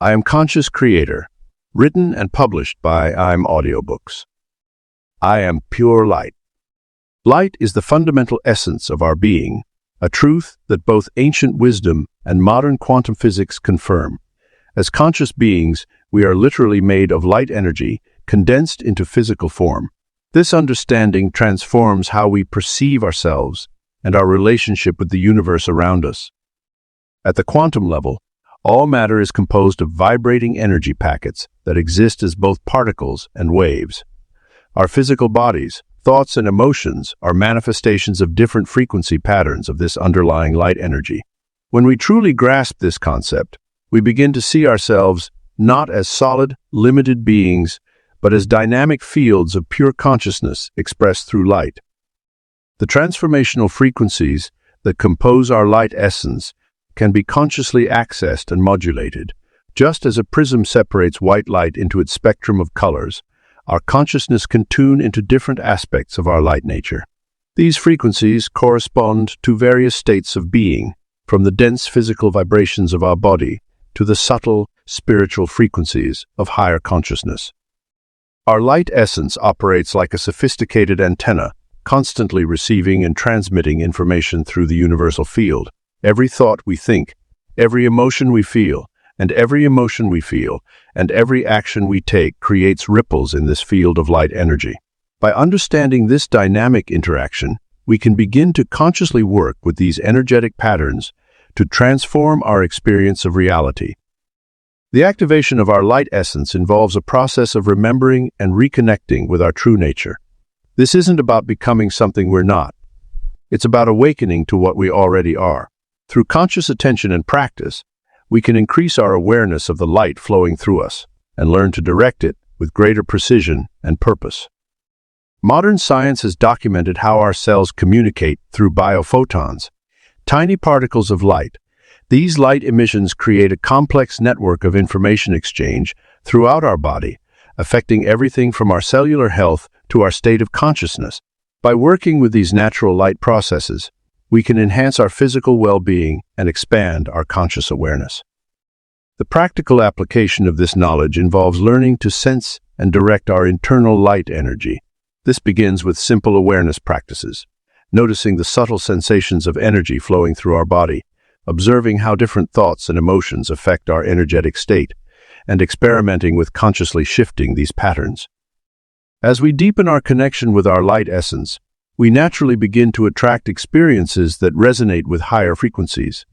I am Conscious Creator, written and published by Audiobooks. I am pure light. Light is the fundamental essence of our being, a truth that both ancient wisdom and modern quantum physics confirm. As conscious beings, we are literally made of light energy condensed into physical form. This understanding transforms how we perceive ourselves and our relationship with the universe around us. At the quantum level, all matter is composed of vibrating energy packets that exist as both particles and waves. Our physical bodies, thoughts, and emotions are manifestations of different frequency patterns of this underlying light energy. When we truly grasp this concept, we begin to see ourselves not as solid, limited beings, but as dynamic fields of pure consciousness expressed through light. The transformational frequencies that compose our light essence can be consciously accessed and modulated. Just as a prism separates white light into its spectrum of colors, our consciousness can tune into different aspects of our light nature. These frequencies correspond to various states of being, from the dense physical vibrations of our body to the subtle spiritual frequencies of higher consciousness. Our light essence operates like a sophisticated antenna, constantly receiving and transmitting information through the universal field. Every thought we think, every emotion we feel, and every emotion we feel, and every action we take creates ripples in this field of light energy. By understanding this dynamic interaction, we can begin to consciously work with these energetic patterns to transform our experience of reality. The activation of our light essence involves a process of remembering and reconnecting with our true nature. This isn't about becoming something we're not. It's about awakening to what we already are. Through conscious attention and practice, we can increase our awareness of the light flowing through us and learn to direct it with greater precision and purpose. Modern science has documented how our cells communicate through biophotons, tiny particles of light. These light emissions create a complex network of information exchange throughout our body, affecting everything from our cellular health to our state of consciousness. By working with these natural light processes, we can enhance our physical well-being and expand our conscious awareness. The practical application of this knowledge involves learning to sense and direct our internal light energy. This begins with simple awareness practices, noticing the subtle sensations of energy flowing through our body, observing how different thoughts and emotions affect our energetic state, and experimenting with consciously shifting these patterns. As we deepen our connection with our light essence, we naturally begin to attract experiences that resonate with higher frequencies.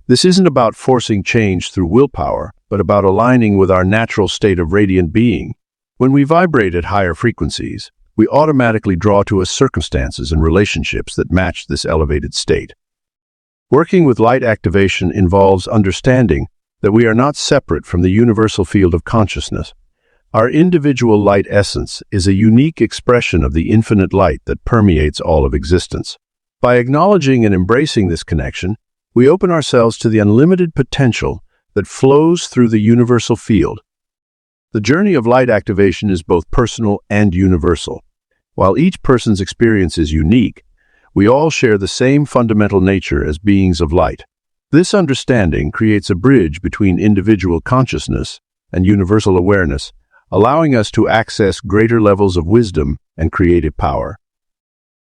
This isn't about forcing change through willpower, but about aligning with our natural state of radiant being. When we vibrate at higher frequencies, we automatically draw to us circumstances and relationships that match this elevated state. Working with light activation involves understanding that we are not separate from the universal field of consciousness. Our individual light essence is a unique expression of the infinite light that permeates all of existence. By acknowledging and embracing this connection, we open ourselves to the unlimited potential that flows through the universal field. The journey of light activation is both personal and universal. While each person's experience is unique, we all share the same fundamental nature as beings of light. This understanding creates a bridge between individual consciousness and universal awareness, allowing us to access greater levels of wisdom and creative power.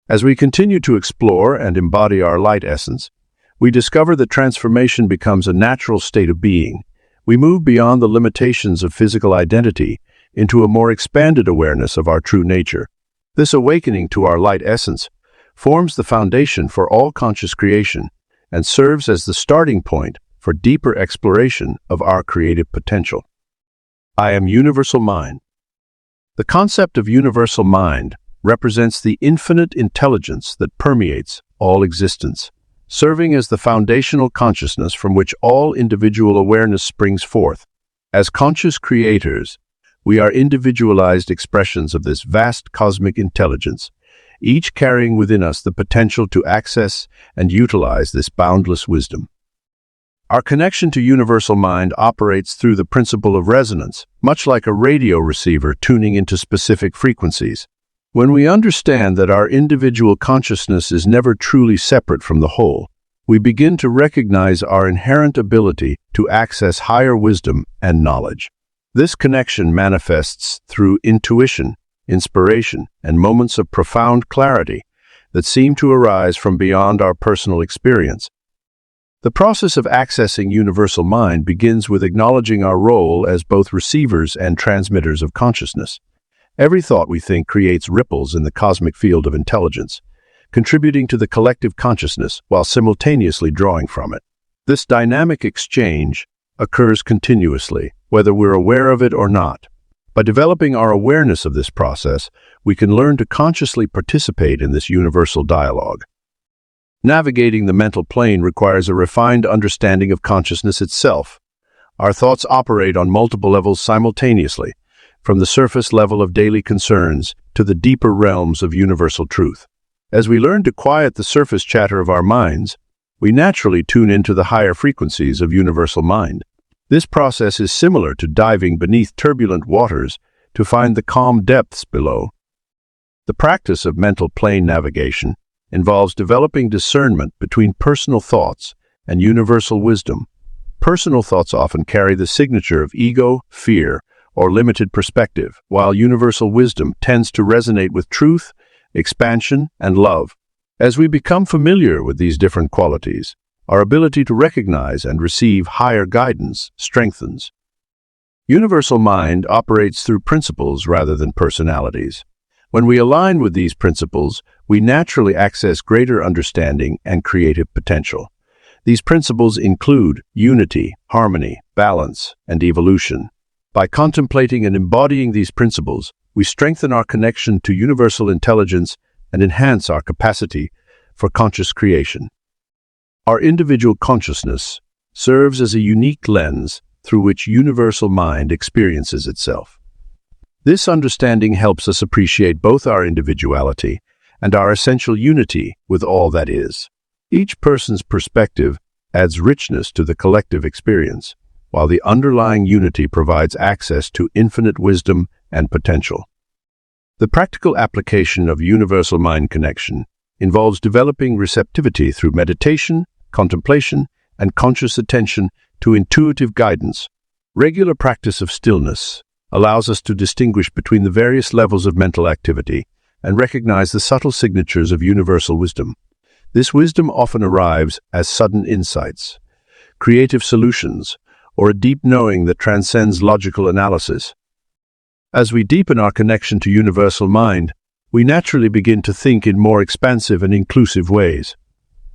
As we continue to explore and embody our light essence, we discover that transformation becomes a natural state of being. We move beyond the limitations of physical identity into a more expanded awareness of our true nature. This awakening to our light essence forms the foundation for all conscious creation and serves as the starting point for deeper exploration of our creative potential. I am universal mind. The concept of universal mind represents the infinite intelligence that permeates all existence, serving as the foundational consciousness from which all individual awareness springs forth. As conscious creators, we are individualized expressions of this vast cosmic intelligence, each carrying within us the potential to access and utilize this boundless wisdom. Our connection to universal mind operates through the principle of resonance, much like a radio receiver tuning into specific frequencies. When we understand that our individual consciousness is never truly separate from the whole, we begin to recognize our inherent ability to access higher wisdom and knowledge. This connection manifests through intuition, inspiration, and moments of profound clarity that seem to arise from beyond our personal experience. The process of accessing universal mind begins with acknowledging our role as both receivers and transmitters of consciousness. Every thought we think creates ripples in the cosmic field of intelligence, contributing to the collective consciousness while simultaneously drawing from it. This dynamic exchange occurs continuously, whether we're aware of it or not. By developing our awareness of this process, we can learn to consciously participate in this universal dialogue. Navigating the mental plane requires a refined understanding of consciousness itself. Our thoughts operate on multiple levels simultaneously, from the surface level of daily concerns to the deeper realms of universal truth. As we learn to quiet the surface chatter of our minds, we naturally tune into the higher frequencies of universal mind. This process is similar to diving beneath turbulent waters to find the calm depths below. The practice of mental plane navigation involves developing discernment between personal thoughts and universal wisdom. Personal thoughts often carry the signature of ego, fear, or limited perspective, while universal wisdom tends to resonate with truth, expansion, and love. As we become familiar with these different qualities, our ability to recognize and receive higher guidance strengthens. Universal mind operates through principles rather than personalities. When we align with these principles, we naturally access greater understanding and creative potential. These principles include unity, harmony, balance, and evolution. By contemplating and embodying these principles, we strengthen our connection to universal intelligence and enhance our capacity for conscious creation. Our individual consciousness serves as a unique lens through which universal mind experiences itself. This understanding helps us appreciate both our individuality and our essential unity with all that is. Each person's perspective adds richness to the collective experience, while the underlying unity provides access to infinite wisdom and potential. The practical application of universal mind connection involves developing receptivity through meditation, contemplation, and conscious attention to intuitive guidance. Regular practice of stillness allows us to distinguish between the various levels of mental activity and recognize the subtle signatures of universal wisdom. This wisdom often arrives as sudden insights, creative solutions, or a deep knowing that transcends logical analysis. As we deepen our connection to universal mind, we naturally begin to think in more expansive and inclusive ways.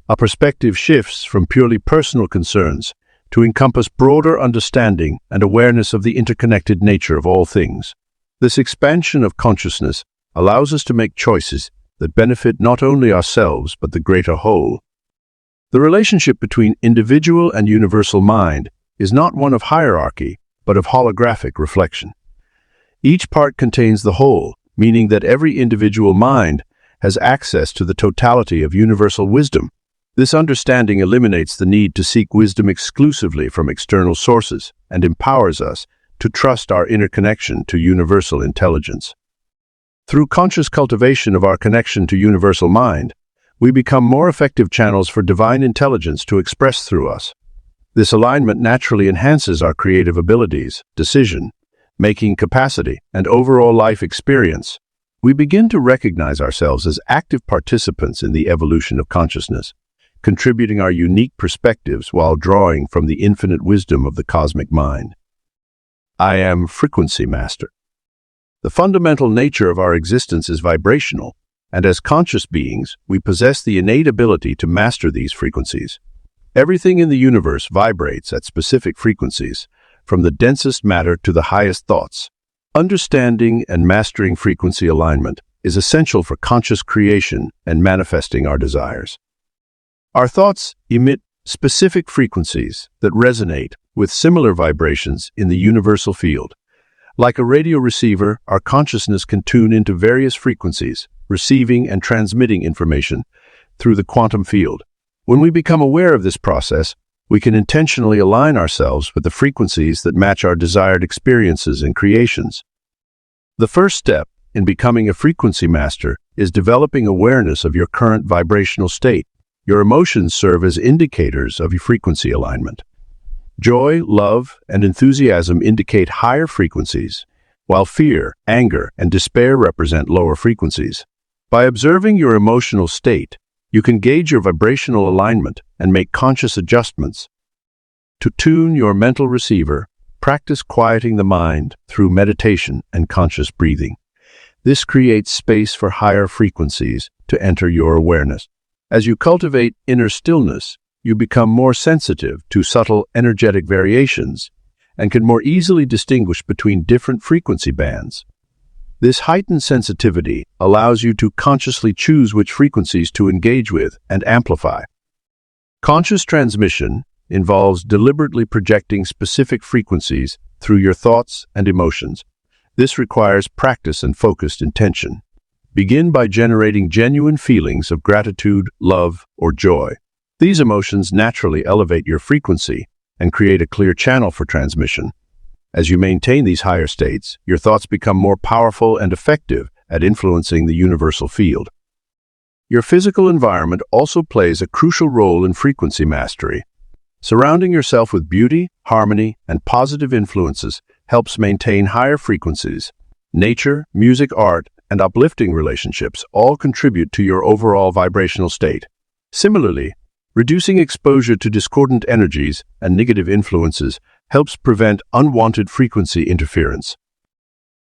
Our perspective shifts from purely personal concerns to encompass broader understanding and awareness of the interconnected nature of all things. This expansion of consciousness allows us to make choices that benefit not only ourselves but the greater whole. The relationship between individual and universal mind is not one of hierarchy, but of holographic reflection. Each part contains the whole, meaning that every individual mind has access to the totality of universal wisdom. This understanding eliminates the need to seek wisdom exclusively from external sources and empowers us to trust our inner connection to universal intelligence. Through conscious cultivation of our connection to universal mind, we become more effective channels for divine intelligence to express through us. This alignment naturally enhances our creative abilities, decision-making capacity, and overall life experience. We begin to recognize ourselves as active participants in the evolution of consciousness, contributing our unique perspectives while drawing from the infinite wisdom of the cosmic mind. I am frequency master. The fundamental nature of our existence is vibrational, and as conscious beings, we possess the innate ability to master these frequencies. Everything in the universe vibrates at specific frequencies, from the densest matter to the highest thoughts. Understanding and mastering frequency alignment is essential for conscious creation and manifesting our desires. Our thoughts emit specific frequencies that resonate with similar vibrations in the universal field. Like a radio receiver, our consciousness can tune into various frequencies, receiving and transmitting information through the quantum field. When we become aware of this process, we can intentionally align ourselves with the frequencies that match our desired experiences and creations. The first step in becoming a frequency master is developing awareness of your current vibrational state. Your emotions serve as indicators of your frequency alignment. Joy, love, and enthusiasm indicate higher frequencies, while fear, anger, and despair represent lower frequencies. By observing your emotional state, you can gauge your vibrational alignment and make conscious adjustments. To tune your mental receiver, practice quieting the mind through meditation and conscious breathing. This creates space for higher frequencies to enter your awareness. As you cultivate inner stillness, you become more sensitive to subtle energetic variations and can more easily distinguish between different frequency bands. This heightened sensitivity allows you to consciously choose which frequencies to engage with and amplify. Conscious transmission involves deliberately projecting specific frequencies through your thoughts and emotions. This requires practice and focused intention. Begin by generating genuine feelings of gratitude, love, or joy. These emotions naturally elevate your frequency and create a clear channel for transmission. As you maintain these higher states, your thoughts become more powerful and effective at influencing the universal field. Your physical environment also plays a crucial role in frequency mastery. Surrounding yourself with beauty, harmony, and positive influences helps maintain higher frequencies. Nature, music, art, and uplifting relationships all contribute to your overall vibrational state. Similarly, reducing exposure to discordant energies and negative influences helps prevent unwanted frequency interference.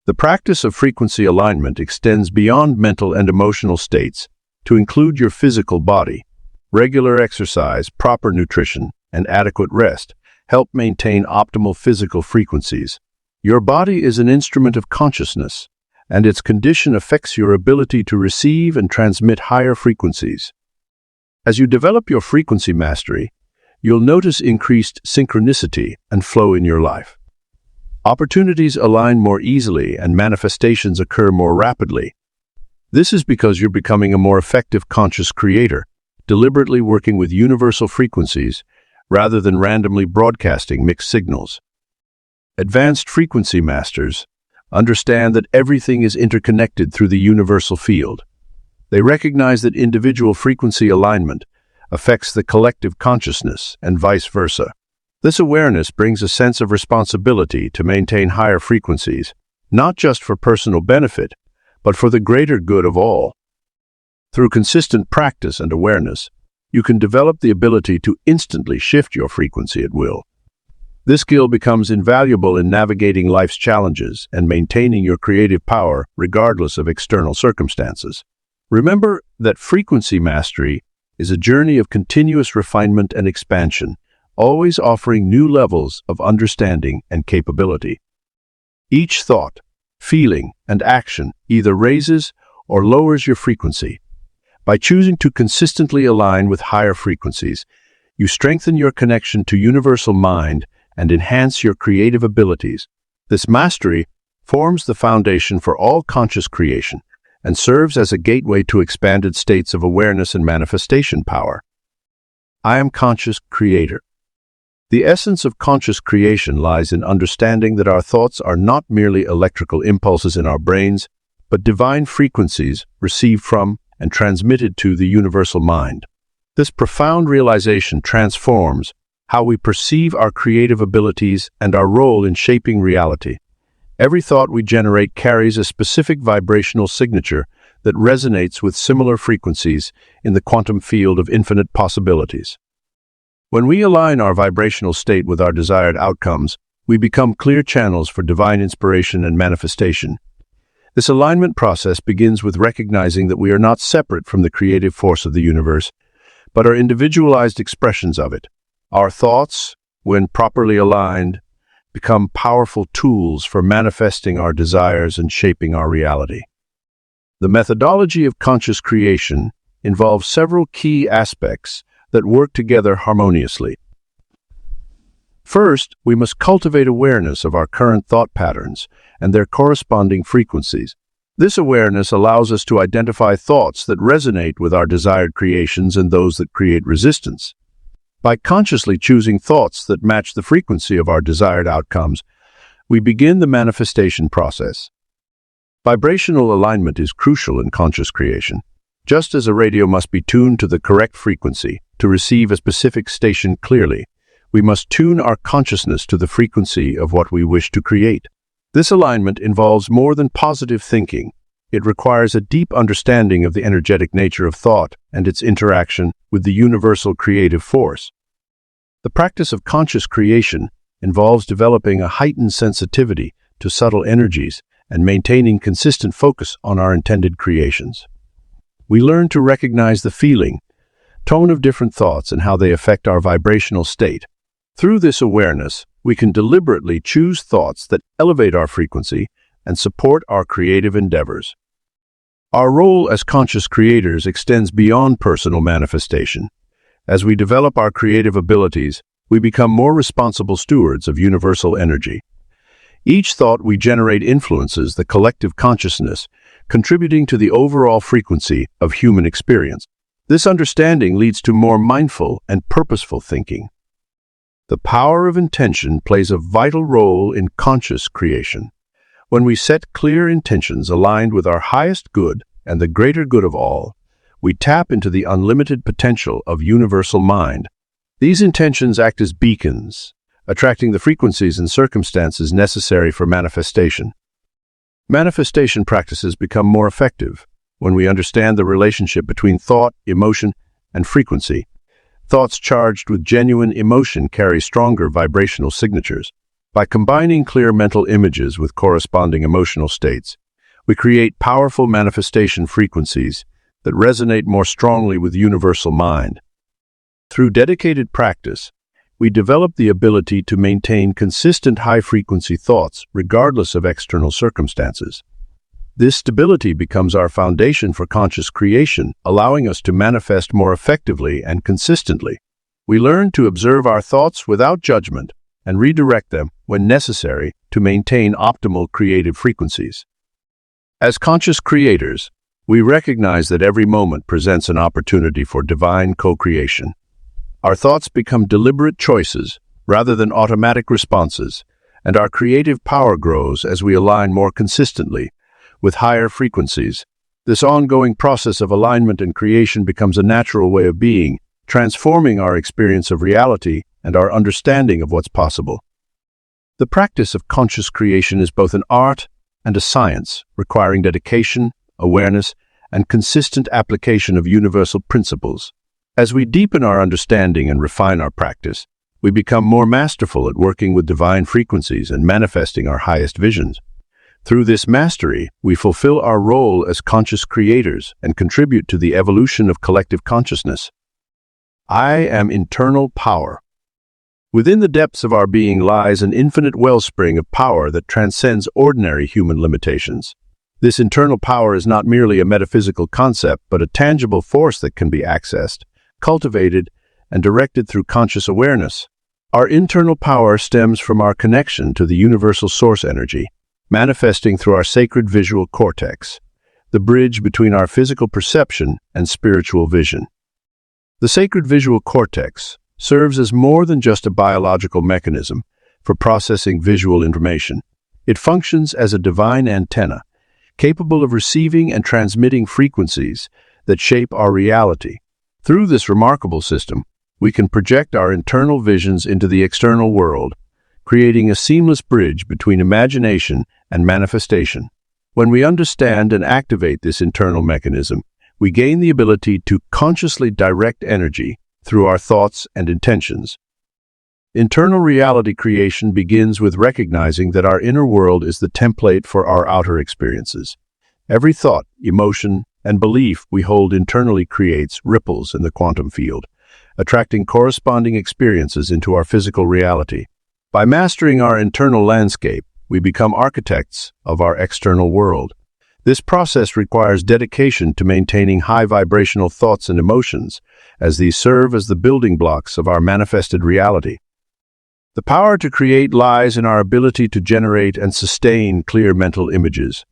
The practice of frequency alignment extends beyond mental and emotional states to include your physical body. Regular exercise, proper nutrition, and adequate rest help maintain optimal physical frequencies. Your body is an instrument of consciousness, and its condition affects your ability to receive and transmit higher frequencies. As you develop your frequency mastery, you'll notice increased synchronicity and flow in your life. Opportunities align more easily and manifestations occur more rapidly. This is because you're becoming a more effective conscious creator, deliberately working with universal frequencies rather than randomly broadcasting mixed signals. Advanced frequency masters understand that everything is interconnected through the universal field. They recognize that individual frequency alignment affects the collective consciousness and vice versa. This awareness brings a sense of responsibility to maintain higher frequencies, not just for personal benefit, but for the greater good of all. Through consistent practice and awareness, you can develop the ability to instantly shift your frequency at will. This skill becomes invaluable in navigating life's challenges and maintaining your creative power regardless of external circumstances. Remember that frequency mastery is a journey of continuous refinement and expansion, always offering new levels of understanding and capability. Each thought, feeling, and action either raises or lowers your frequency. By choosing to consistently align with higher frequencies, you strengthen your connection to universal mind and enhance your creative abilities. This mastery forms the foundation for all conscious creation and serves as a gateway to expanded states of awareness and manifestation power. I am conscious creator. The essence of conscious creation lies in understanding that our thoughts are not merely electrical impulses in our brains, but divine frequencies received from and transmitted to the universal mind. This profound realization transforms how we perceive our creative abilities and our role in shaping reality. Every thought we generate carries a specific vibrational signature that resonates with similar frequencies in the quantum field of infinite possibilities. When we align our vibrational state with our desired outcomes, we become clear channels for divine inspiration and manifestation. This alignment process begins with recognizing that we are not separate from the creative force of the universe, but are individualized expressions of it. Our thoughts, when properly aligned, become powerful tools for manifesting our desires and shaping our reality. The methodology of conscious creation involves several key aspects that work together harmoniously. First, we must cultivate awareness of our current thought patterns and their corresponding frequencies. This awareness allows us to identify thoughts that resonate with our desired creations and those that create resistance. By consciously choosing thoughts that match the frequency of our desired outcomes, we begin the manifestation process. Vibrational alignment is crucial in conscious creation. Just as a radio must be tuned to the correct frequency to receive a specific station clearly, we must tune our consciousness to the frequency of what we wish to create. This alignment involves more than positive thinking. It requires a deep understanding of the energetic nature of thought and its interaction with the universal creative force. The practice of conscious creation involves developing a heightened sensitivity to subtle energies and maintaining consistent focus on our intended creations. We learn to recognize the feeling, tone of different thoughts and how they affect our vibrational state. Through this awareness, we can deliberately choose thoughts that elevate our frequency and support our creative endeavors. Our role as conscious creators extends beyond personal manifestation. As we develop our creative abilities, we become more responsible stewards of universal energy. Each thought we generate influences the collective consciousness, contributing to the overall frequency of human experience. This understanding leads to more mindful and purposeful thinking. The power of intention plays a vital role in conscious creation. When we set clear intentions aligned with our highest good and the greater good of all, we tap into the unlimited potential of universal mind. These intentions act as beacons, attracting the frequencies and circumstances necessary for manifestation. Manifestation practices become more effective when we understand the relationship between thought, emotion, and frequency. Thoughts charged with genuine emotion carry stronger vibrational signatures. By combining clear mental images with corresponding emotional states, we create powerful manifestation frequencies that resonate more strongly with universal mind. Through dedicated practice, we develop the ability to maintain consistent high-frequency thoughts regardless of external circumstances. This stability becomes our foundation for conscious creation, allowing us to manifest more effectively and consistently. We learn to observe our thoughts without judgment and redirect them when necessary to maintain optimal creative frequencies. As conscious creators, we recognize that every moment presents an opportunity for divine co-creation. Our thoughts become deliberate choices rather than automatic responses, and our creative power grows as we align more consistently with higher frequencies. This ongoing process of alignment and creation becomes a natural way of being, transforming our experience of reality and our understanding of what's possible. The practice of conscious creation is both an art and a science, requiring dedication, awareness, and consistent application of universal principles. As we deepen our understanding and refine our practice, we become more masterful at working with divine frequencies and manifesting our highest visions. Through this mastery, we fulfill our role as conscious creators and contribute to the evolution of collective consciousness. I am internal power. Within the depths of our being lies an infinite wellspring of power that transcends ordinary human limitations. This internal power is not merely a metaphysical concept, but a tangible force that can be accessed, cultivated, and directed through conscious awareness. Our internal power stems from our connection to the universal source energy, manifesting through our sacred visual cortex, the bridge between our physical perception and spiritual vision. The sacred visual cortex serves as more than just a biological mechanism for processing visual information. It functions as a divine antenna, capable of receiving and transmitting frequencies that shape our reality. Through this remarkable system, we can project our internal visions into the external world, creating a seamless bridge between imagination and manifestation. When we understand and activate this internal mechanism, we gain the ability to consciously direct energy through our thoughts and intentions. Internal reality creation begins with recognizing that our inner world is the template for our outer experiences. Every thought, emotion, and belief we hold internally creates ripples in the quantum field, attracting corresponding experiences into our physical reality. By mastering our internal landscape, we become architects of our external world. This process requires dedication to maintaining high vibrational thoughts and emotions, as these serve as the building blocks of our manifested reality. The power to create lies in our ability to generate and sustain clear mental images.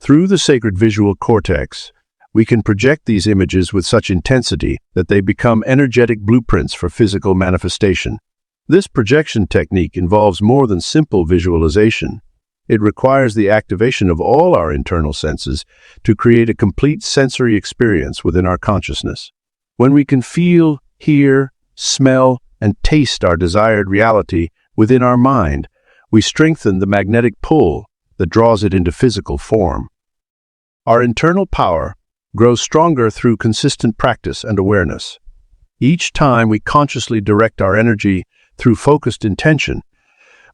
Through the sacred visual cortex, we can project these images with such intensity that they become energetic blueprints for physical manifestation. This projection technique involves more than simple visualization. It requires the activation of all our internal senses to create a complete sensory experience within our consciousness. When we can feel, hear, smell, and taste our desired reality within our mind, we strengthen the magnetic pull that draws it into physical form. Our internal power grows stronger through consistent practice and awareness. Each time we consciously direct our energy through focused intention,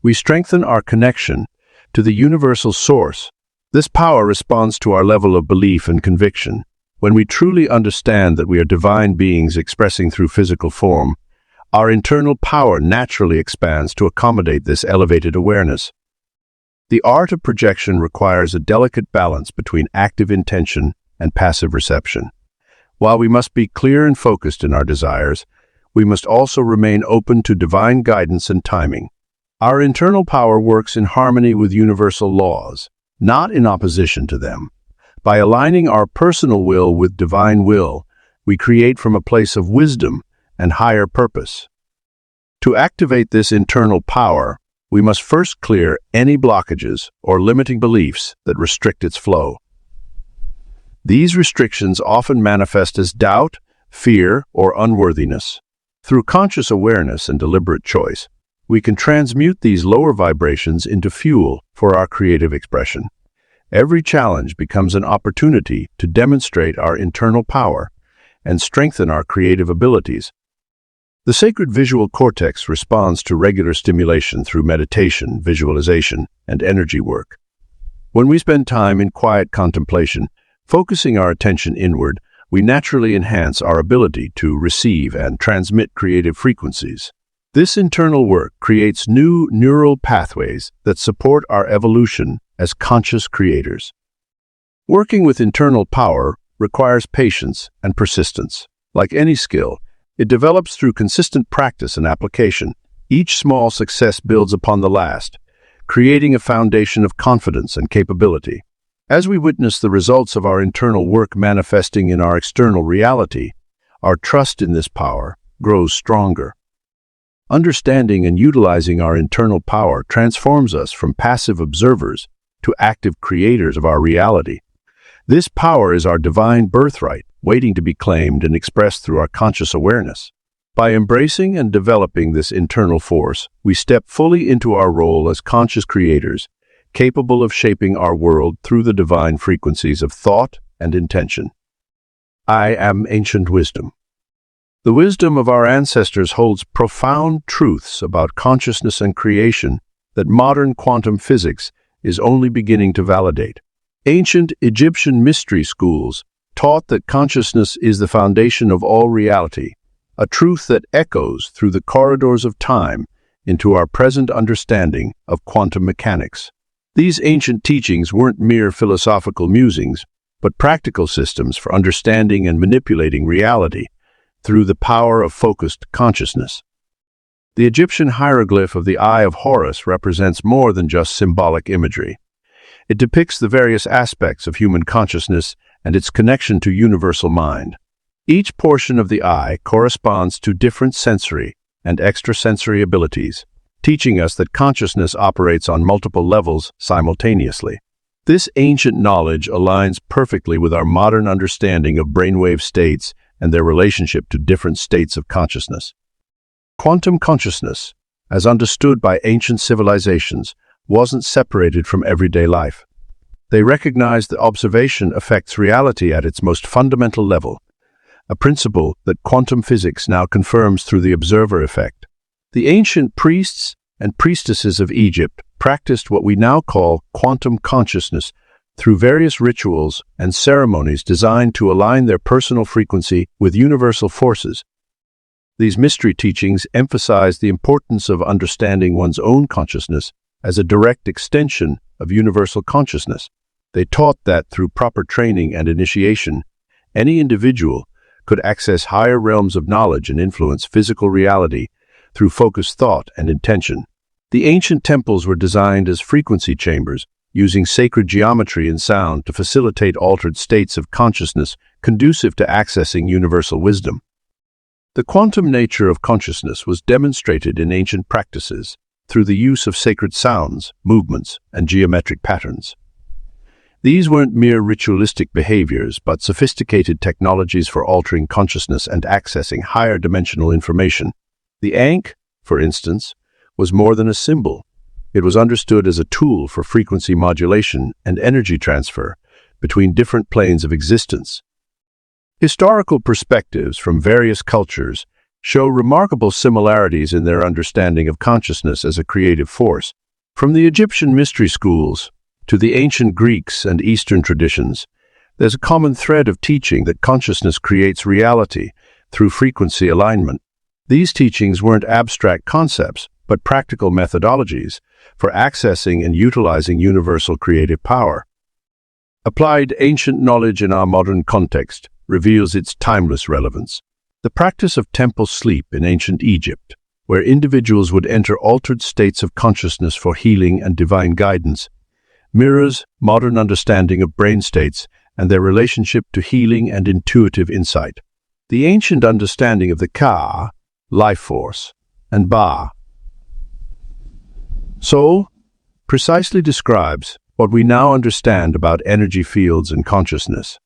we strengthen our connection to the universal source. This power responds to our level of belief and conviction. When we truly understand that we are divine beings expressing through physical form, our internal power naturally expands to accommodate this elevated awareness. The art of projection requires a delicate balance between active intention and passive reception. While we must be clear and focused in our desires, we must also remain open to divine guidance and timing. Our internal power works in harmony with universal laws, not in opposition to them. By aligning our personal will with divine will, we create from a place of wisdom and higher purpose. To activate this internal power, we must first clear any blockages or limiting beliefs that restrict its flow. These restrictions often manifest as doubt, fear, or unworthiness. Through conscious awareness and deliberate choice, we can transmute these lower vibrations into fuel for our creative expression. Every challenge becomes an opportunity to demonstrate our internal power and strengthen our creative abilities. The sacred visual cortex responds to regular stimulation through meditation, visualization, and energy work. When we spend time in quiet contemplation, focusing our attention inward, we naturally enhance our ability to receive and transmit creative frequencies. This internal work creates new neural pathways that support our evolution as conscious creators. Working with internal power requires patience and persistence. Like any skill, it develops through consistent practice and application. Each small success builds upon the last, creating a foundation of confidence and capability. As we witness the results of our internal work manifesting in our external reality, our trust in this power grows stronger. Understanding and utilizing our internal power transforms us from passive observers to active creators of our reality. This power is our divine birthright, waiting to be claimed and expressed through our conscious awareness. By embracing and developing this internal force, we step fully into our role as conscious creators, capable of shaping our world through the divine frequencies of thought and intention. I am ancient wisdom. The wisdom of our ancestors holds profound truths about consciousness and creation that modern quantum physics is only beginning to validate. Ancient Egyptian mystery schools taught that consciousness is the foundation of all reality, a truth that echoes through the corridors of time into our present understanding of quantum mechanics. These ancient teachings weren't mere philosophical musings, but practical systems for understanding and manipulating reality through the power of focused consciousness. The Egyptian hieroglyph of the Eye of Horus represents more than just symbolic imagery. It depicts the various aspects of human consciousness and its connection to universal mind. Each portion of the eye corresponds to different sensory and extrasensory abilities, teaching us that consciousness operates on multiple levels simultaneously. This ancient knowledge aligns perfectly with our modern understanding of brainwave states and their relationship to different states of consciousness. Quantum consciousness, as understood by ancient civilizations, wasn't separated from everyday life. They recognized that observation affects reality at its most fundamental level, a principle that quantum physics now confirms through the observer effect. The ancient priests and priestesses of Egypt practiced what we now call quantum consciousness through various rituals and ceremonies designed to align their personal frequency with universal forces. These mystery teachings emphasize the importance of understanding one's own consciousness as a direct extension of universal consciousness. They taught that through proper training and initiation, any individual could access higher realms of knowledge and influence physical reality through focused thought and intention. The ancient temples were designed as frequency chambers, using sacred geometry and sound to facilitate altered states of consciousness conducive to accessing universal wisdom. The quantum nature of consciousness was demonstrated in ancient practices. through the use of sacred sounds, movements, and geometric patterns. These weren't mere ritualistic behaviors, but sophisticated technologies for altering consciousness and accessing higher dimensional information. The Ankh, for instance, was more than a symbol. It was understood as a tool for frequency modulation and energy transfer between different planes of existence. Historical perspectives from various cultures show remarkable similarities in their understanding of consciousness as a creative force. From the Egyptian mystery schools to the ancient Greeks and Eastern traditions, there's a common thread of teaching that consciousness creates reality through frequency alignment. These teachings weren't abstract concepts, but practical methodologies for accessing and utilizing universal creative power. Applied ancient knowledge in our modern context reveals its timeless relevance. The practice of temple sleep in ancient Egypt, where individuals would enter altered states of consciousness for healing and divine guidance, mirrors modern understanding of brain states and their relationship to healing and intuitive insight. The ancient understanding of the Ka, life force, and Ba, soul, precisely describes what we now understand about energy fields and consciousness.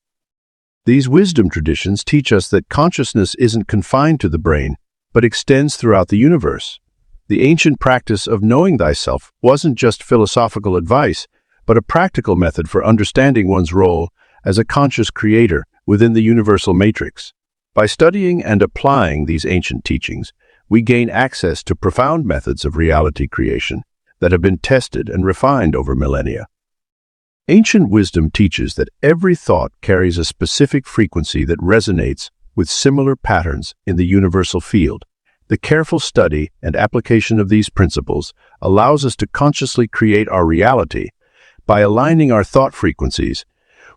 These wisdom traditions teach us that consciousness isn't confined to the brain, but extends throughout the universe. The ancient practice of knowing thyself wasn't just philosophical advice, but a practical method for understanding one's role as a conscious creator within the universal matrix. By studying and applying these ancient teachings, we gain access to profound methods of reality creation that have been tested and refined over millennia. Ancient wisdom teaches that every thought carries a specific frequency that resonates with similar patterns in the universal field. The careful study and application of these principles allows us to consciously create our reality by aligning our thought frequencies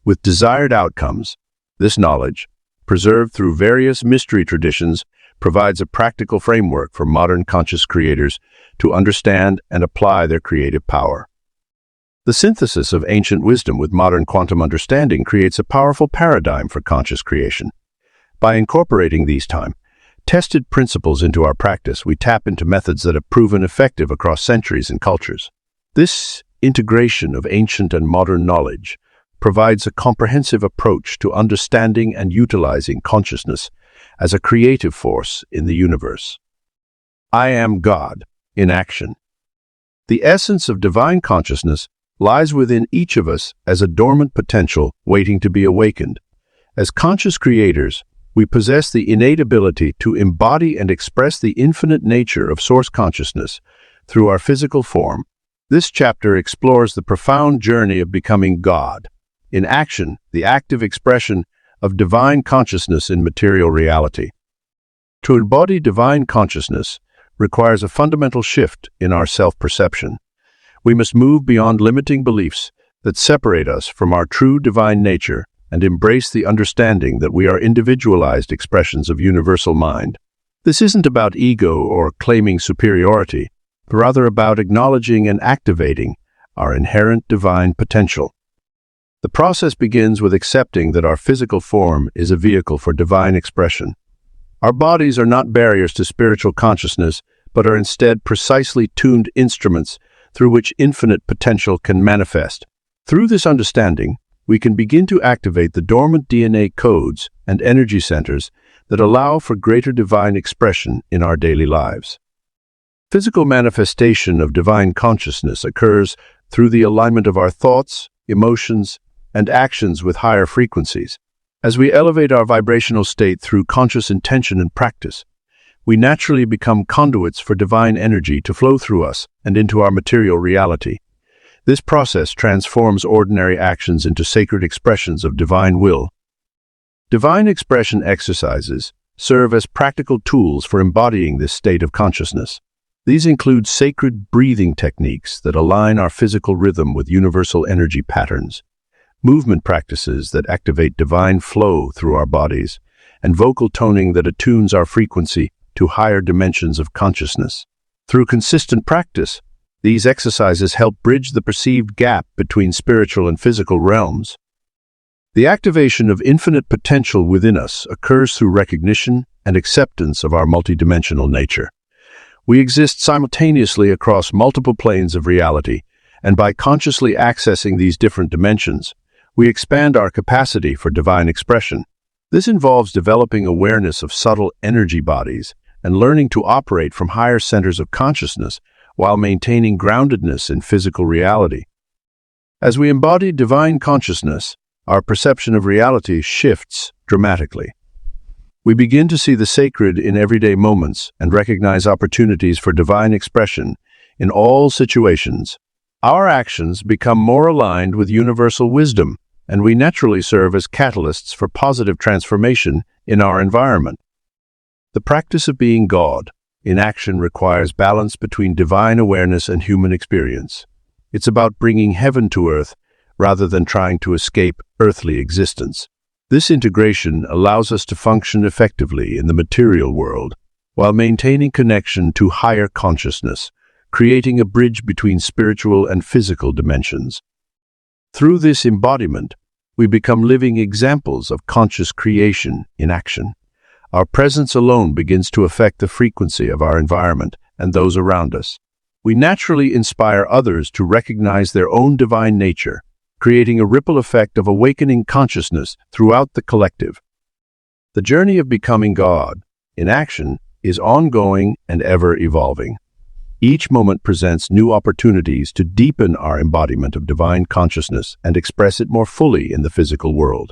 with desired outcomes. This knowledge, preserved through various mystery traditions, provides a practical framework for modern conscious creators to understand and apply their creative power. The synthesis of ancient wisdom with modern quantum understanding creates a powerful paradigm for conscious creation. By incorporating these time-tested principles into our practice, we tap into methods that have proven effective across centuries and cultures. This integration of ancient and modern knowledge provides a comprehensive approach to understanding and utilizing consciousness as a creative force in the universe. I am God in action. The essence of divine consciousness lies within each of us as a dormant potential waiting to be awakened. As conscious creators, we possess the innate ability to embody and express the infinite nature of source consciousness through our physical form. This chapter explores the profound journey of becoming God in action, the active expression of divine consciousness in material reality. To embody divine consciousness requires a fundamental shift in our self-perception. We must move beyond limiting beliefs that separate us from our true divine nature and embrace the understanding that we are individualized expressions of universal mind. This isn't about ego or claiming superiority, but rather about acknowledging and activating our inherent divine potential. The process begins with accepting that our physical form is a vehicle for divine expression. Our bodies are not barriers to spiritual consciousness, but are instead precisely tuned instruments through which infinite potential can manifest. Through this understanding, we can begin to activate the dormant DNA codes and energy centers that allow for greater divine expression in our daily lives. Physical manifestation of divine consciousness occurs through the alignment of our thoughts, emotions, and actions with higher frequencies. As we elevate our vibrational state through conscious intention and practice, we naturally become conduits for divine energy to flow through us and into our material reality. This process transforms ordinary actions into sacred expressions of divine will. Divine expression exercises serve as practical tools for embodying this state of consciousness. These include sacred breathing techniques that align our physical rhythm with universal energy patterns, movement practices that activate divine flow through our bodies, and vocal toning that attunes our frequency to higher dimensions of consciousness. Through consistent practice, these exercises help bridge the perceived gap between spiritual and physical realms. The activation of infinite potential within us occurs through recognition and acceptance of our multidimensional nature. We exist simultaneously across multiple planes of reality, and by consciously accessing these different dimensions, we expand our capacity for divine expression. This involves developing awareness of subtle energy bodies and learning to operate from higher centers of consciousness while maintaining groundedness in physical reality. As we embody divine consciousness, our perception of reality shifts dramatically. We begin to see the sacred in everyday moments and recognize opportunities for divine expression in all situations. Our actions become more aligned with universal wisdom, and we naturally serve as catalysts for positive transformation in our environment. The practice of being God in action requires balance between divine awareness and human experience. It's about bringing heaven to earth rather than trying to escape earthly existence. This integration allows us to function effectively in the material world while maintaining connection to higher consciousness, creating a bridge between spiritual and physical dimensions. Through this embodiment, we become living examples of conscious creation in action. Our presence alone begins to affect the frequency of our environment and those around us. We naturally inspire others to recognize their own divine nature, creating a ripple effect of awakening consciousness throughout the collective. The journey of becoming God in action is ongoing and ever-evolving. Each moment presents new opportunities to deepen our embodiment of divine consciousness and express it more fully in the physical world.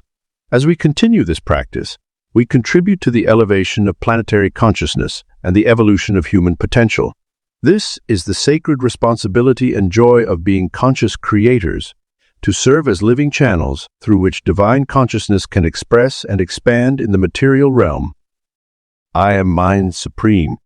As we continue this practice, we contribute to the elevation of planetary consciousness and the evolution of human potential. This is the sacred responsibility and joy of being conscious creators, to serve as living channels through which divine consciousness can express and expand in the material realm. I am Mind Supreme.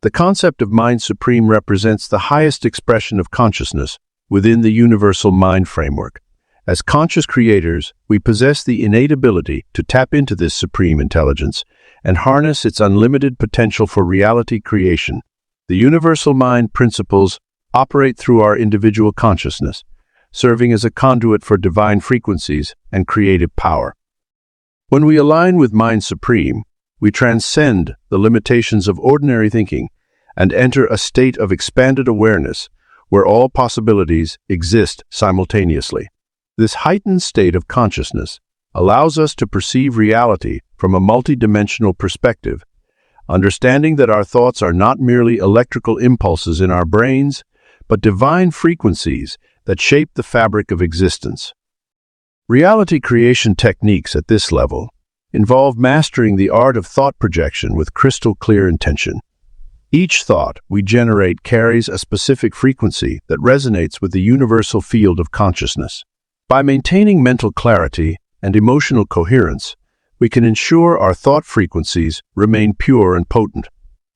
The concept of Mind Supreme represents the highest expression of consciousness within the universal mind framework. As conscious creators, we possess the innate ability to tap into this supreme intelligence and harness its unlimited potential for reality creation. The universal mind principles operate through our individual consciousness, serving as a conduit for divine frequencies and creative power. When we align with Mind Supreme, we transcend the limitations of ordinary thinking and enter a state of expanded awareness where all possibilities exist simultaneously. This heightened state of consciousness allows us to perceive reality from a multidimensional perspective, understanding that our thoughts are not merely electrical impulses in our brains, but divine frequencies that shape the fabric of existence. Reality creation techniques at this level involve mastering the art of thought projection with crystal clear intention. Each thought we generate carries a specific frequency that resonates with the universal field of consciousness. By maintaining mental clarity and emotional coherence, we can ensure our thought frequencies remain pure and potent.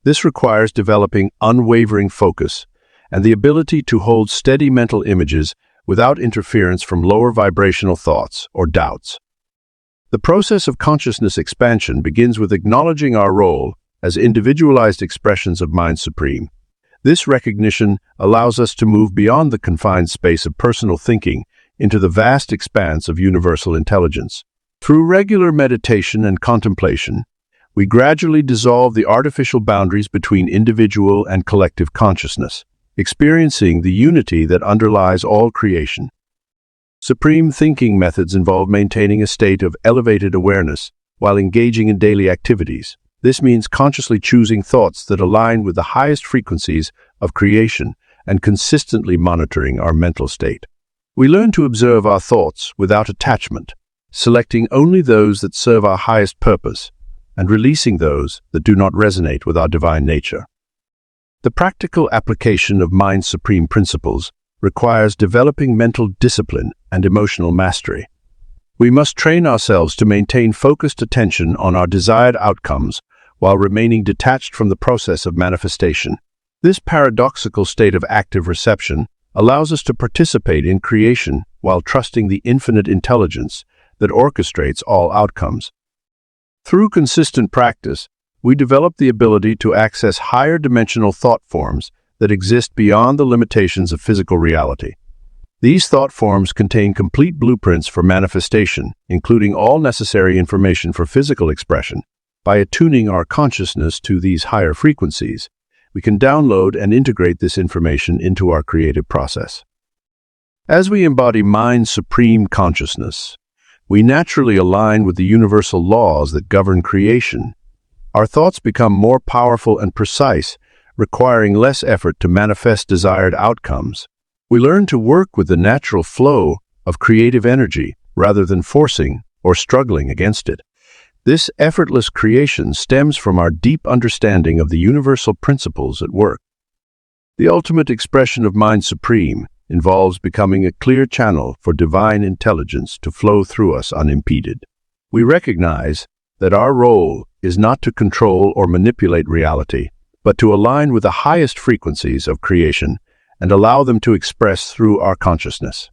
This requires developing unwavering focus and the ability to hold steady mental images without interference from lower vibrational thoughts or doubts. The process of consciousness expansion begins with acknowledging our role as individualized expressions of Mind Supreme. This recognition allows us to move beyond the confined space of personal thinking into the vast expanse of universal intelligence. Through regular meditation and contemplation, we gradually dissolve the artificial boundaries between individual and collective consciousness, experiencing the unity that underlies all creation. Supreme thinking methods involve maintaining a state of elevated awareness while engaging in daily activities. This means consciously choosing thoughts that align with the highest frequencies of creation and consistently monitoring our mental state. We learn to observe our thoughts without attachment, selecting only those that serve our highest purpose and releasing those that do not resonate with our divine nature. The practical application of Mind Supreme principles requires developing mental discipline and emotional mastery. We must train ourselves to maintain focused attention on our desired outcomes while remaining detached from the process of manifestation. This paradoxical state of active reception allows us to participate in creation while trusting the infinite intelligence that orchestrates all outcomes. Through consistent practice, we develop the ability to access higher dimensional thought forms that exist beyond the limitations of physical reality. These thought forms contain complete blueprints for manifestation, including all necessary information for physical expression. By attuning our consciousness to these higher frequencies, we can download and integrate this information into our creative process. As we embody mind's supreme consciousness, we naturally align with the universal laws that govern creation. Our thoughts become more powerful and precise, requiring less effort to manifest desired outcomes. We learn to work with the natural flow of creative energy rather than forcing or struggling against it. This effortless creation stems from our deep understanding of the universal principles at work. The ultimate expression of Mind Supreme involves becoming a clear channel for divine intelligence to flow through us unimpeded. We recognize that our role is not to control or manipulate reality, but to align with the highest frequencies of creation and allow them to express through our consciousness.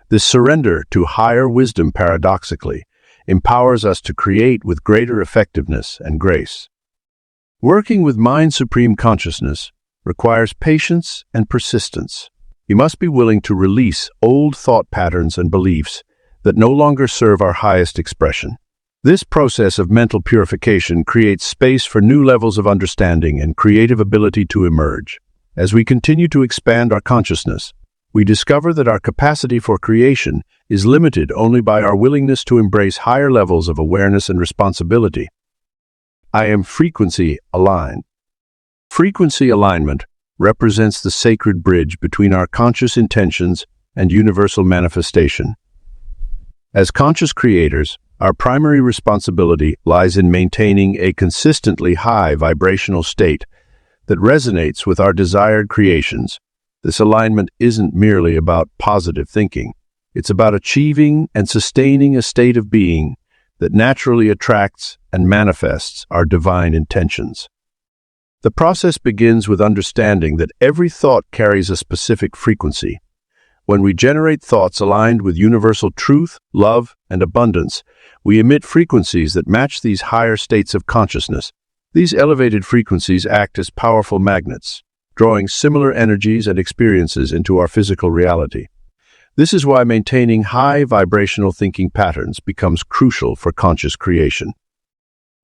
This surrender to higher wisdom paradoxically empowers us to create with greater effectiveness and grace. Working with Mind Supreme Consciousness requires patience and persistence. You must be willing to release old thought patterns and beliefs that no longer serve our highest expression. This process of mental purification creates space for new levels of understanding and creative ability to emerge. As we continue to expand our consciousness, we discover that our capacity for creation is limited only by our willingness to embrace higher levels of awareness and responsibility. I am frequency aligned. Frequency alignment represents the sacred bridge between our conscious intentions and universal manifestation. As conscious creators, our primary responsibility lies in maintaining a consistently high vibrational state that resonates with our desired creations. This alignment isn't merely about positive thinking. It's about achieving and sustaining a state of being that naturally attracts and manifests our divine intentions. The process begins with understanding that every thought carries a specific frequency. When we generate thoughts aligned with universal truth, love, and abundance, we emit frequencies that match these higher states of consciousness. These elevated frequencies act as powerful magnets, drawing similar energies and experiences into our physical reality. This is why maintaining high vibrational thinking patterns becomes crucial for conscious creation.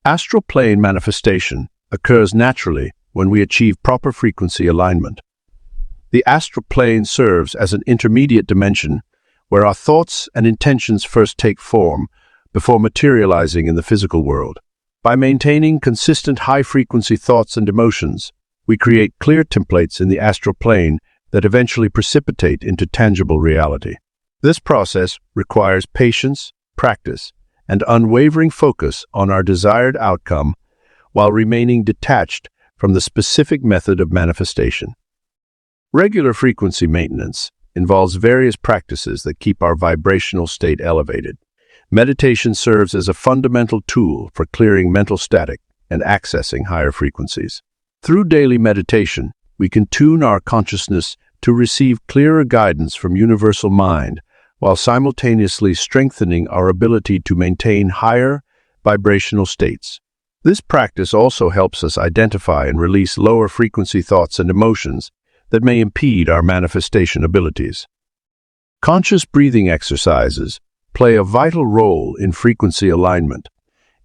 Astral plane manifestation occurs naturally when we achieve proper frequency alignment. The astral plane serves as an intermediate dimension where our thoughts and intentions first take form before materializing in the physical world. By maintaining consistent high-frequency thoughts and emotions, we create clear templates in the astral plane that eventually precipitate into tangible reality. This process requires patience, practice, and unwavering focus on our desired outcome while remaining detached from the specific method of manifestation. Regular frequency maintenance involves various practices that keep our vibrational state elevated. Meditation serves as a fundamental tool for clearing mental static and accessing higher frequencies. Through daily meditation, we can tune our consciousness to receive clearer guidance from universal mind while simultaneously strengthening our ability to maintain higher vibrational states. This practice also helps us identify and release lower frequency thoughts and emotions that may impede our manifestation abilities. Conscious breathing exercises play a vital role in frequency alignment.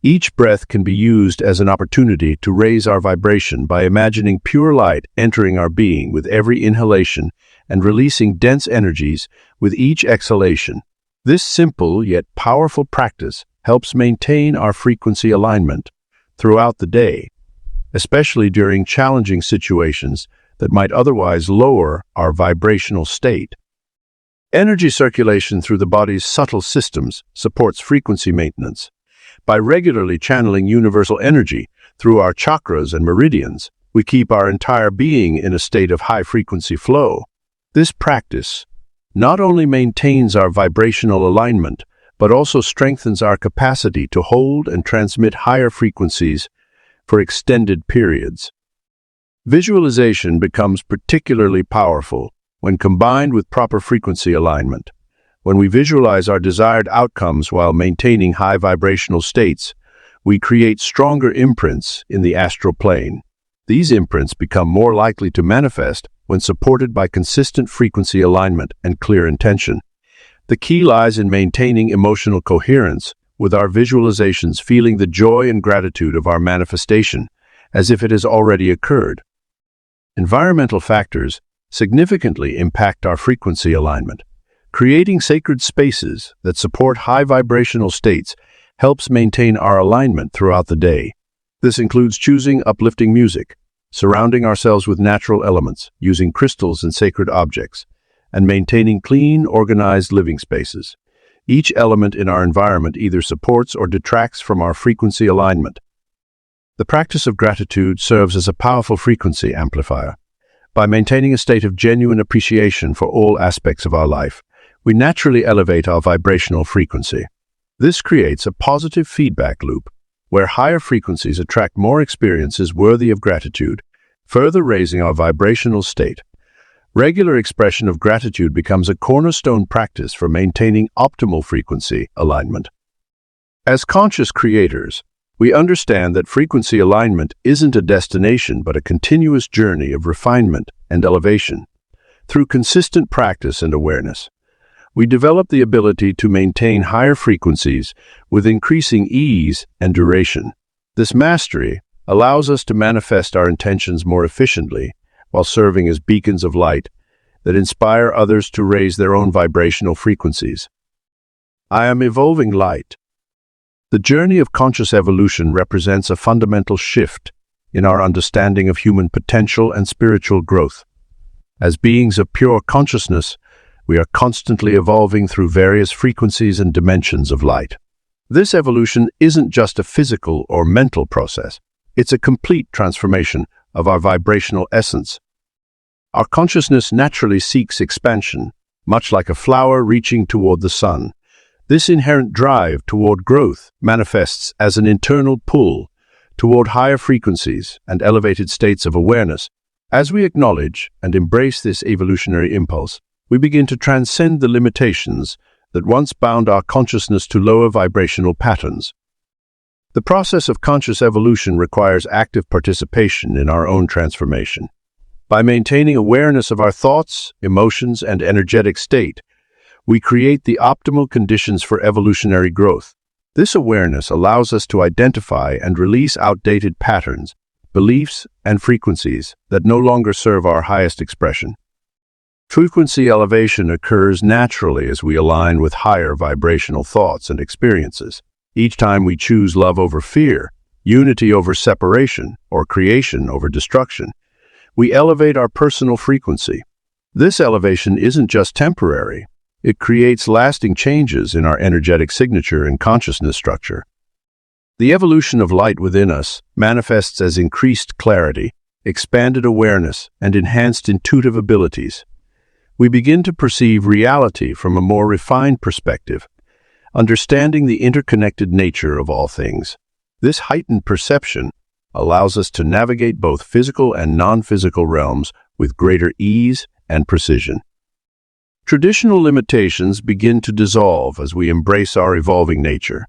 Each breath can be used as an opportunity to raise our vibration by imagining pure light entering our being with every inhalation and releasing dense energies with each exhalation. This simple yet powerful practice helps maintain our frequency alignment throughout the day, especially during challenging situations that might otherwise lower our vibrational state. Energy circulation through the body's subtle systems supports frequency maintenance. By regularly channeling universal energy through our chakras and meridians, we keep our entire being in a state of high-frequency flow. This practice not only maintains our vibrational alignment, but also strengthens our capacity to hold and transmit higher frequencies for extended periods. Visualization becomes particularly powerful when combined with proper frequency alignment. When we visualize our desired outcomes while maintaining high vibrational states, we create stronger imprints in the astral plane. These imprints become more likely to manifest when supported by consistent frequency alignment and clear intention. The key lies in maintaining emotional coherence with our visualizations, feeling the joy and gratitude of our manifestation as if it has already occurred. Environmental factors significantly impact our frequency alignment. Creating sacred spaces that support high vibrational states helps maintain our alignment throughout the day. This includes choosing uplifting music, surrounding ourselves with natural elements, using crystals and sacred objects, and maintaining clean, organized living spaces. Each element in our environment either supports or detracts from our frequency alignment. The practice of gratitude serves as a powerful frequency amplifier. By maintaining a state of genuine appreciation for all aspects of our life, we naturally elevate our vibrational frequency. This creates a positive feedback loop, where higher frequencies attract more experiences worthy of gratitude, further raising our vibrational state. Regular expression of gratitude becomes a cornerstone practice for maintaining optimal frequency alignment. As conscious creators, we understand that frequency alignment isn't a destination but a continuous journey of refinement and elevation. Through consistent practice and awareness, we develop the ability to maintain higher frequencies with increasing ease and duration. This mastery allows us to manifest our intentions more efficiently while serving as beacons of light that inspire others to raise their own vibrational frequencies. I am evolving light. The journey of conscious evolution represents a fundamental shift in our understanding of human potential and spiritual growth. As beings of pure consciousness, we are constantly evolving through various frequencies and dimensions of light. This evolution isn't just a physical or mental process. It's a complete transformation of our vibrational essence. Our consciousness naturally seeks expansion, much like a flower reaching toward the sun. This inherent drive toward growth manifests as an internal pull toward higher frequencies and elevated states of awareness. As we acknowledge and embrace this evolutionary impulse, we begin to transcend the limitations that once bound our consciousness to lower vibrational patterns. The process of conscious evolution requires active participation in our own transformation. By maintaining awareness of our thoughts, emotions, and energetic state, we create the optimal conditions for evolutionary growth. This awareness allows us to identify and release outdated patterns, beliefs, and frequencies that no longer serve our highest expression. Frequency elevation occurs naturally as we align with higher vibrational thoughts and experiences. Each time we choose love over fear, unity over separation, or creation over destruction, we elevate our personal frequency. This elevation isn't just temporary. It creates lasting changes in our energetic signature and consciousness structure. The evolution of light within us manifests as increased clarity, expanded awareness, and enhanced intuitive abilities. We begin to perceive reality from a more refined perspective, understanding the interconnected nature of all things. This heightened perception allows us to navigate both physical and non-physical realms with greater ease and precision. Traditional limitations begin to dissolve as we embrace our evolving nature.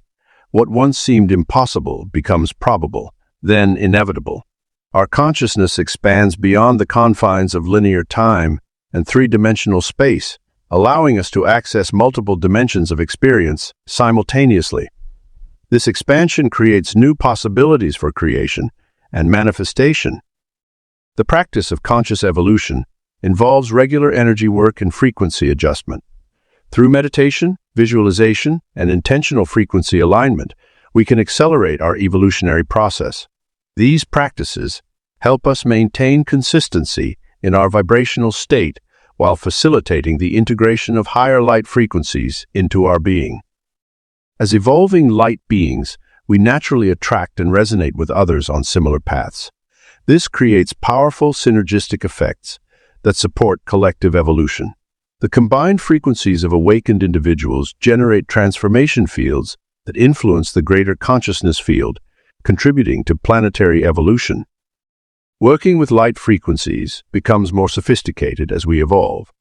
What once seemed impossible becomes probable, then inevitable. Our consciousness expands beyond the confines of linear time and three-dimensional space, allowing us to access multiple dimensions of experience simultaneously. This expansion creates new possibilities for creation and manifestation. The practice of conscious evolution involves regular energy work and frequency adjustment. Through meditation, visualization, and intentional frequency alignment, we can accelerate our evolutionary process. These practices help us maintain consistency in our vibrational state while facilitating the integration of higher light frequencies into our being. As evolving light beings, we naturally attract and resonate with others on similar paths. This creates powerful synergistic effects that support collective evolution. The combined frequencies of awakened individuals generate transformation fields that influence the greater consciousness field, contributing to planetary evolution. Working with light frequencies becomes more sophisticated as we evolve.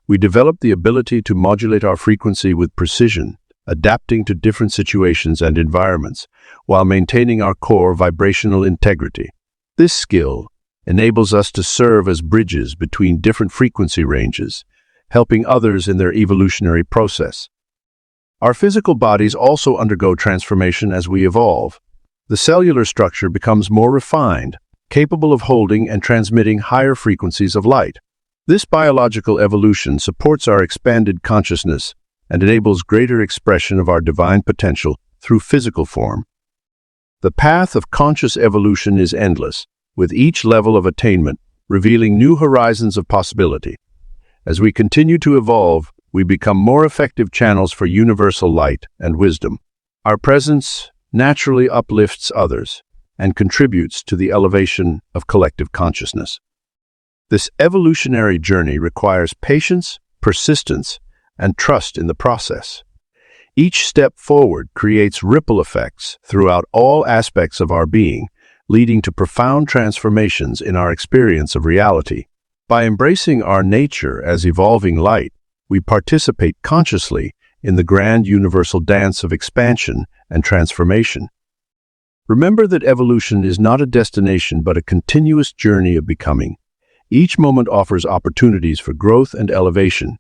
We develop the ability to modulate our frequency with precision, adapting to different situations and environments, while maintaining our core vibrational integrity. This skill enables us to serve as bridges between different frequency ranges, helping others in their evolutionary process. Our physical bodies also undergo transformation as we evolve. The cellular structure becomes more refined, capable of holding and transmitting higher frequencies of light. This biological evolution supports our expanded consciousness and enables greater expression of our divine potential through physical form. The path of conscious evolution is endless, with each level of attainment revealing new horizons of possibility. As we continue to evolve, we become more effective channels for universal light and wisdom. Our presence naturally uplifts others and contributes to the elevation of collective consciousness. This evolutionary journey requires patience, persistence, and trust in the process. Each step forward creates ripple effects throughout all aspects of our being, leading to profound transformations in our experience of reality. By embracing our nature as evolving light, we participate consciously in the grand universal dance of expansion and transformation. Remember that evolution is not a destination but a continuous journey of becoming. Each moment offers opportunities for growth and elevation.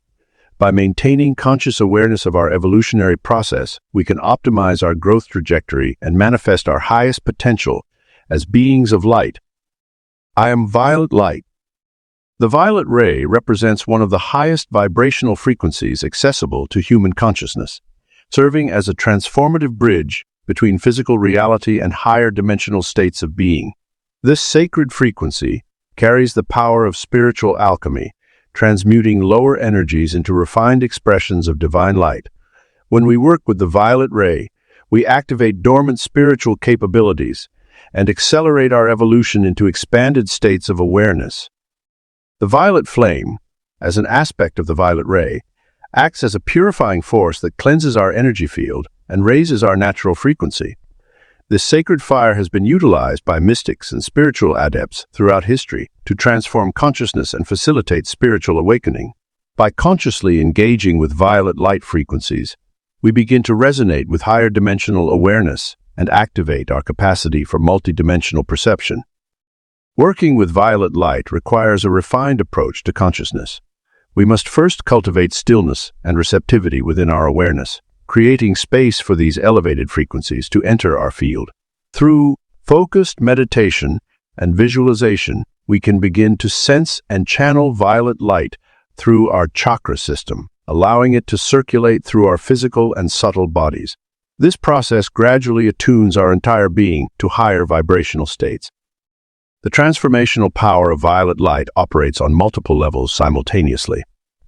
By maintaining conscious awareness of our evolutionary process, we can optimize our growth trajectory and manifest our highest potential as beings of light. I am violet light. The violet ray represents one of the highest vibrational frequencies accessible to human consciousness, serving as a transformative bridge between physical reality and higher dimensional states of being. This sacred frequency carries the power of spiritual alchemy, transmuting lower energies into refined expressions of divine light. When we work with the violet ray, we activate dormant spiritual capabilities and accelerate our evolution into expanded states of awareness. The violet flame, as an aspect of the violet ray, acts as a purifying force that cleanses our energy field and raises our natural frequency. This sacred fire has been utilized by mystics and spiritual adepts throughout history to transform consciousness and facilitate spiritual awakening. By consciously engaging with violet light frequencies, we begin to resonate with higher dimensional awareness and activate our capacity for multidimensional perception. Working with violet light requires a refined approach to consciousness. We must first cultivate stillness and receptivity within our awareness, creating space for these elevated frequencies to enter our field. Through focused meditation and visualization, we can begin to sense and channel violet light through our chakra system, allowing it to circulate through our physical and subtle bodies. This process gradually attunes our entire being to higher vibrational states. The transformational power of violet light operates on multiple levels simultaneously.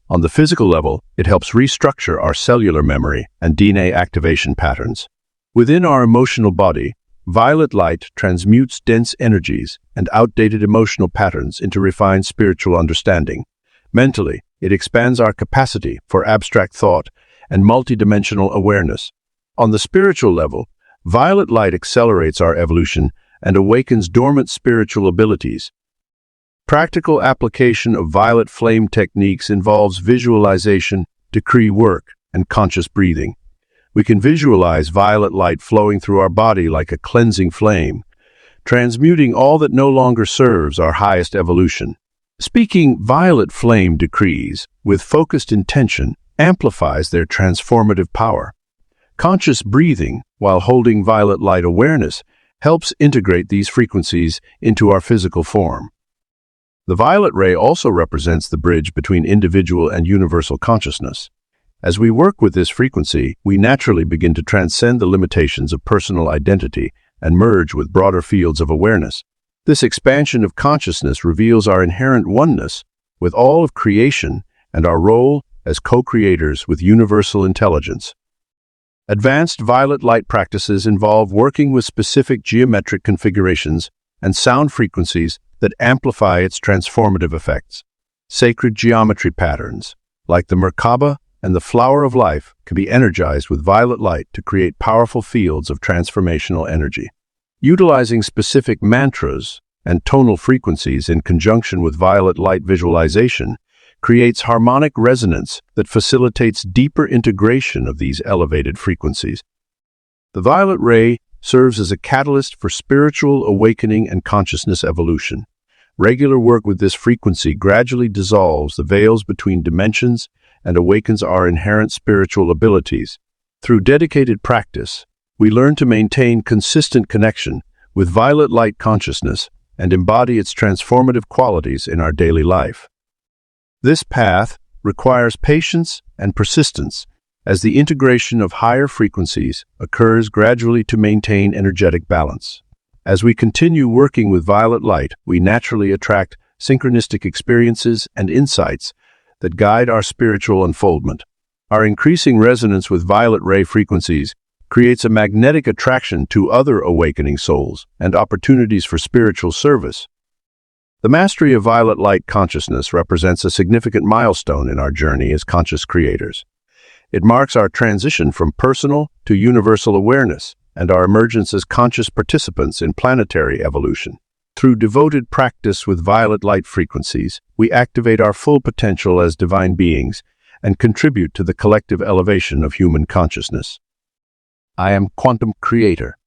On the physical level, it helps restructure our cellular memory and DNA activation patterns. Within our emotional body, violet light transmutes dense energies and outdated emotional patterns into refined spiritual understanding. Mentally, it expands our capacity for abstract thought and multidimensional awareness. On the spiritual level, violet light accelerates our evolution and awakens dormant spiritual abilities. Practical application of violet flame techniques involves visualization, decree work, and conscious breathing. We can visualize violet light flowing through our body like a cleansing flame, transmuting all that no longer serves our highest evolution. Speaking violet flame decrees with focused intention amplifies their transformative power. Conscious breathing, while holding violet light awareness, helps integrate these frequencies into our physical form. The violet ray also represents the bridge between individual and universal consciousness. As we work with this frequency, we naturally begin to transcend the limitations of personal identity and merge with broader fields of awareness. This expansion of consciousness reveals our inherent oneness with all of creation and our role as co-creators with universal intelligence. Advanced violet light practices involve working with specific geometric configurations and sound frequencies that amplify its transformative effects. Sacred geometry patterns, like the Merkaba and the flower of life, can be energized with violet light to create powerful fields of transformational energy. Utilizing specific mantras and tonal frequencies in conjunction with violet light visualization creates harmonic resonance that facilitates deeper integration of these elevated frequencies. The violet ray serves as a catalyst for spiritual awakening and consciousness evolution. Regular work with this frequency gradually dissolves the veils between dimensions and awakens our inherent spiritual abilities. Through dedicated practice, we learn to maintain consistent connection with violet light consciousness and embody its transformative qualities in our daily life. This path requires patience and persistence, as the integration of higher frequencies occurs gradually to maintain energetic balance. As we continue working with violet light, we naturally attract synchronistic experiences and insights that guide our spiritual unfoldment. Our increasing resonance with violet ray frequencies creates a magnetic attraction to other awakening souls and opportunities for spiritual service. The mastery of violet light consciousness represents a significant milestone in our journey as conscious creators. It marks our transition from personal to universal awareness and our emergence as conscious participants in planetary evolution. Through devoted practice with violet light frequencies, we activate our full potential as divine beings and contribute to the collective elevation of human consciousness. I am quantum creator.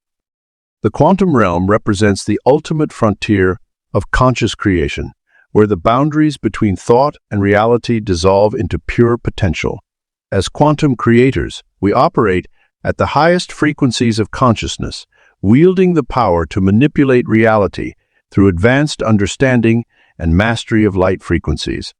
The quantum realm represents the ultimate frontier of conscious creation, where the boundaries between thought and reality dissolve into pure potential. As quantum creators, we operate at the highest frequencies of consciousness, wielding the power to manipulate reality through advanced understanding and mastery of light frequencies.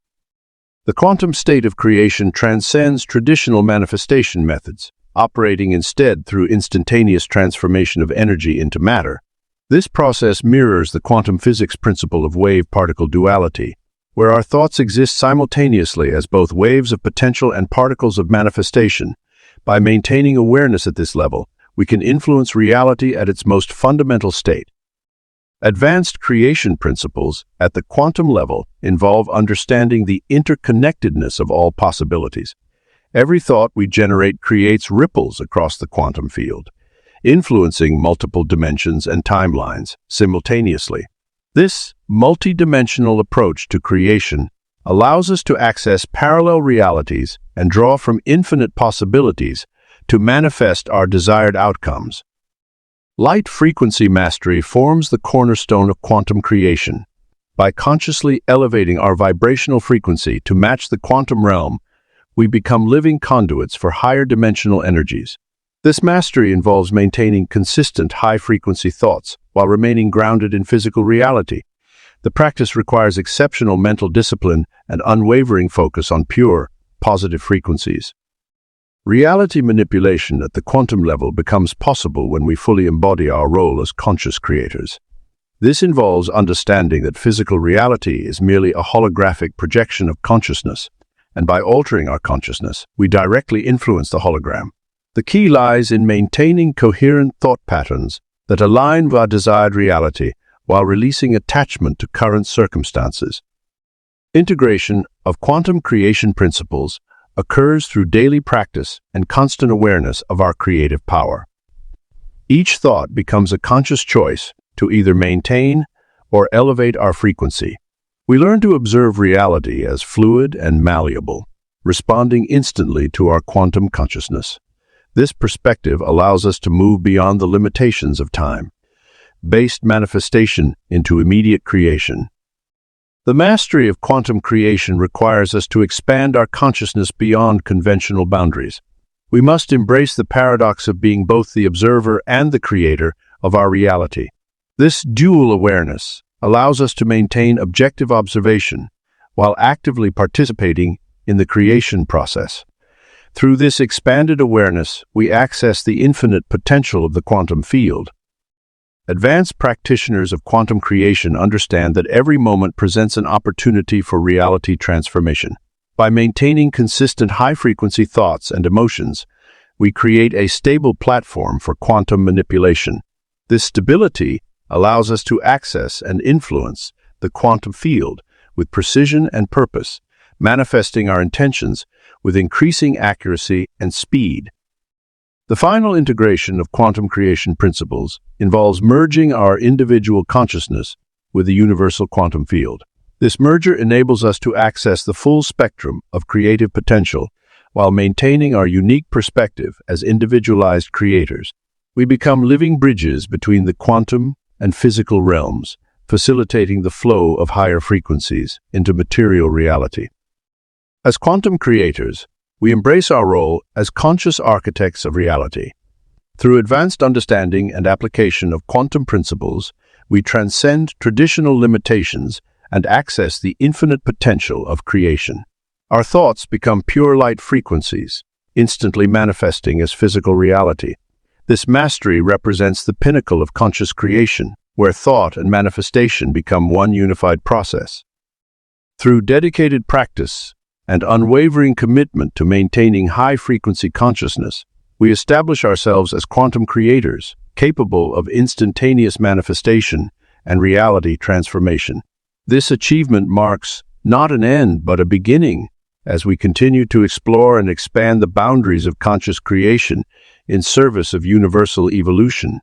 The quantum state of creation transcends traditional manifestation methods, operating instead through instantaneous transformation of energy into matter. This process mirrors the quantum physics principle of wave-particle duality, where our thoughts exist simultaneously as both waves of potential and particles of manifestation. By maintaining awareness at this level, we can influence reality at its most fundamental state. Advanced creation principles at the quantum level involve understanding the interconnectedness of all possibilities. Every thought we generate creates ripples across the quantum field, influencing multiple dimensions and timelines simultaneously. This multidimensional approach to creation allows us to access parallel realities and draw from infinite possibilities to manifest our desired outcomes. Light frequency mastery forms the cornerstone of quantum creation. By consciously elevating our vibrational frequency to match the quantum realm, we become living conduits for higher dimensional energies. This mastery involves maintaining consistent high-frequency thoughts while remaining grounded in physical reality. The practice requires exceptional mental discipline and unwavering focus on pure, positive frequencies. Reality manipulation at the quantum level becomes possible when we fully embody our role as conscious creators. This involves understanding that physical reality is merely a holographic projection of consciousness, and by altering our consciousness, we directly influence the hologram. The key lies in maintaining coherent thought patterns that align with our desired reality while releasing attachment to current circumstances. Integration of quantum creation principles occurs through daily practice and constant awareness of our creative power. Each thought becomes a conscious choice to either maintain or elevate our frequency. We learn to observe reality as fluid and malleable, responding instantly to our quantum consciousness. This perspective allows us to move beyond the limitations of time-based manifestation into immediate creation. The mastery of quantum creation requires us to expand our consciousness beyond conventional boundaries. We must embrace the paradox of being both the observer and the creator of our reality. This dual awareness allows us to maintain objective observation while actively participating in the creation process. Through this expanded awareness, we access the infinite potential of the quantum field. Advanced practitioners of quantum creation understand that every moment presents an opportunity for reality transformation. By maintaining consistent high-frequency thoughts and emotions, we create a stable platform for quantum manipulation. This stability allows us to access and influence the quantum field with precision and purpose, manifesting our intentions with increasing accuracy and speed. The final integration of quantum creation principles involves merging our individual consciousness with the universal quantum field. This merger enables us to access the full spectrum of creative potential while maintaining our unique perspective as individualized creators. We become living bridges between the quantum and physical realms, facilitating the flow of higher frequencies into material reality. As quantum creators, we embrace our role as conscious architects of reality. Through advanced understanding and application of quantum principles, we transcend traditional limitations and access the infinite potential of creation. Our thoughts become pure light frequencies, instantly manifesting as physical reality. This mastery represents the pinnacle of conscious creation, where thought and manifestation become one unified process. Through dedicated practice and unwavering commitment to maintaining high-frequency consciousness, we establish ourselves as quantum creators, capable of instantaneous manifestation and reality transformation. This achievement marks not an end, but a beginning, as we continue to explore and expand the boundaries of conscious creation in service of universal evolution.